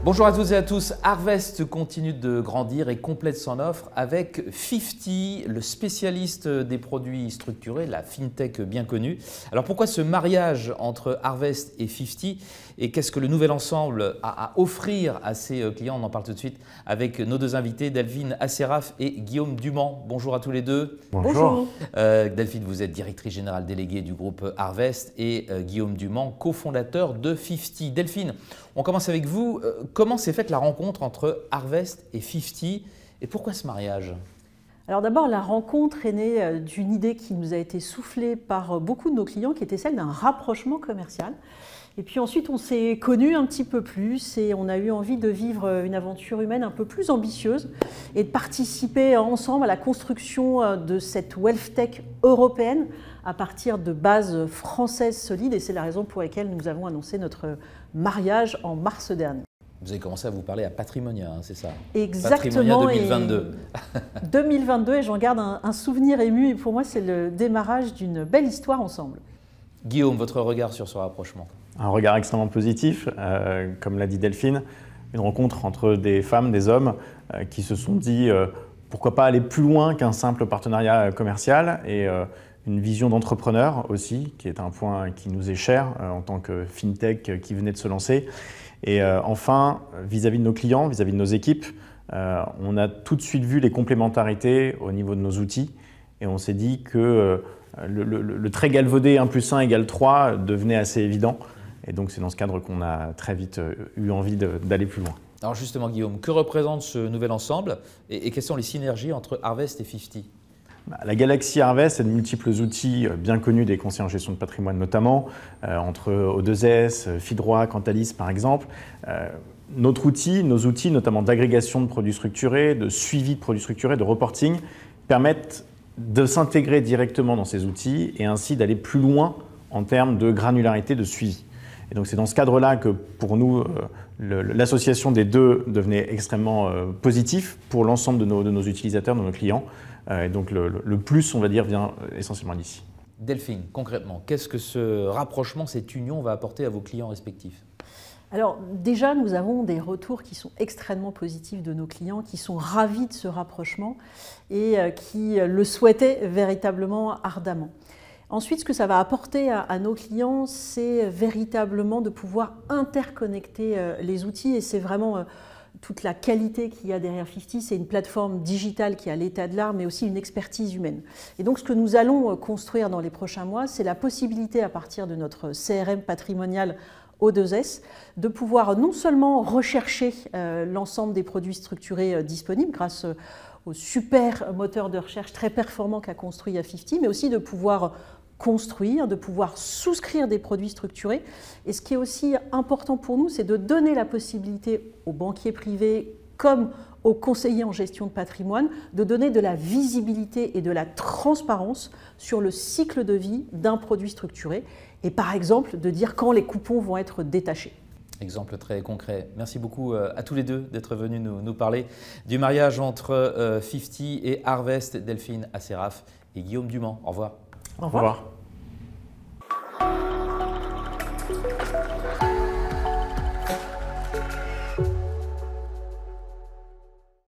Bonjour à toutes et à tous, Harvest continue de grandir et complète son offre avec 50, le spécialiste des produits structurés, la fintech bien connue. Alors pourquoi ce mariage entre Harvest et 50 et qu'est-ce que le nouvel ensemble a à offrir à ses clients? On en parle tout de suite avec nos deux invités, Delphine Asseraf et Guillaume Dumont. Bonjour à tous les deux. Bonjour. Delphine, vous êtes directrice générale déléguée du groupe Harvest et Guillaume Dumont, cofondateur de 50. Delphine, on commence avec vous. Comment s'est faite la rencontre entre Harvest et 50 et pourquoi ce mariage? Alors d'abord, la rencontre est née d'une idée qui nous a été soufflée par beaucoup de nos clients, qui était celle d'un rapprochement commercial. Et puis ensuite, on s'est connus un petit peu plus et on a eu envie de vivre une aventure humaine un peu plus ambitieuse et de participer ensemble à la construction de cette wealth tech européenne à partir de bases françaises solides. Et c'est la raison pour laquelle nous avons annoncé notre mariage en mars dernier. Vous avez commencé à vous parler à Patrimonia, hein, c'est ça? Exactement. Patrimonia 2022. 2022, et j'en garde un souvenir ému. Et pour moi, c'est le démarrage d'une belle histoire ensemble. Guillaume, votre regard sur ce rapprochement? Un regard extrêmement positif, comme l'a dit Delphine, une rencontre entre des femmes, des hommes qui se sont dit pourquoi pas aller plus loin qu'un simple partenariat commercial et une vision d'entrepreneur aussi, qui est un point qui nous est cher en tant que fintech qui venait de se lancer. Et enfin, vis-à-vis de nos clients, vis-à-vis de nos équipes, on a tout de suite vu les complémentarités au niveau de nos outils et on s'est dit que le trait galvaudé 1 + 1 = 3 devenait assez évident. Et donc c'est dans ce cadre qu'on a très vite eu envie d'aller plus loin. Alors justement Guillaume, que représente ce nouvel ensemble et quelles sont les synergies entre Harvest et 50? La galaxie Harvest, c'est de multiples outils bien connus des conseillers en gestion de patrimoine notamment, entre O2S, Fidroit, Cantalis par exemple. Nos outils, notamment d'agrégation de produits structurés, de suivi de produits structurés, de reporting, permettent de s'intégrer directement dans ces outils et ainsi d'aller plus loin en termes de granularité de suivi. Et donc c'est dans ce cadre-là que pour nous, l'association des deux devenait extrêmement positif pour l'ensemble de nos utilisateurs, de nos clients. Et donc le plus, on va dire, vient essentiellement d'ici. Delphine, concrètement, qu'est-ce que ce rapprochement, cette union va apporter à vos clients respectifs? Alors déjà, nous avons des retours qui sont extrêmement positifs de nos clients, qui sont ravis de ce rapprochement et qui le souhaitaient véritablement ardemment. Ensuite, ce que ça va apporter à nos clients, c'est véritablement de pouvoir interconnecter les outils et c'est vraiment toute la qualité qu'il y a derrière 50. C'est une plateforme digitale qui a l'état de l'art, mais aussi une expertise humaine. Et donc, ce que nous allons construire dans les prochains mois, c'est la possibilité, à partir de notre CRM patrimonial O2S, de pouvoir non seulement rechercher l'ensemble des produits structurés disponibles grâce au super moteur de recherche très performant qu'a construit 50, mais aussi de pouvoir construire, de pouvoir souscrire des produits structurés. Et ce qui est aussi important pour nous, c'est de donner la possibilité aux banquiers privés comme aux conseillers en gestion de patrimoine de donner de la visibilité et de la transparence sur le cycle de vie d'un produit structuré et par exemple de dire quand les coupons vont être détachés. Exemple très concret. Merci beaucoup à tous les deux d'être venus nous parler du mariage entre 50 et Harvest, Delphine Asseraf et Guillaume Dumont. Au revoir. Au revoir.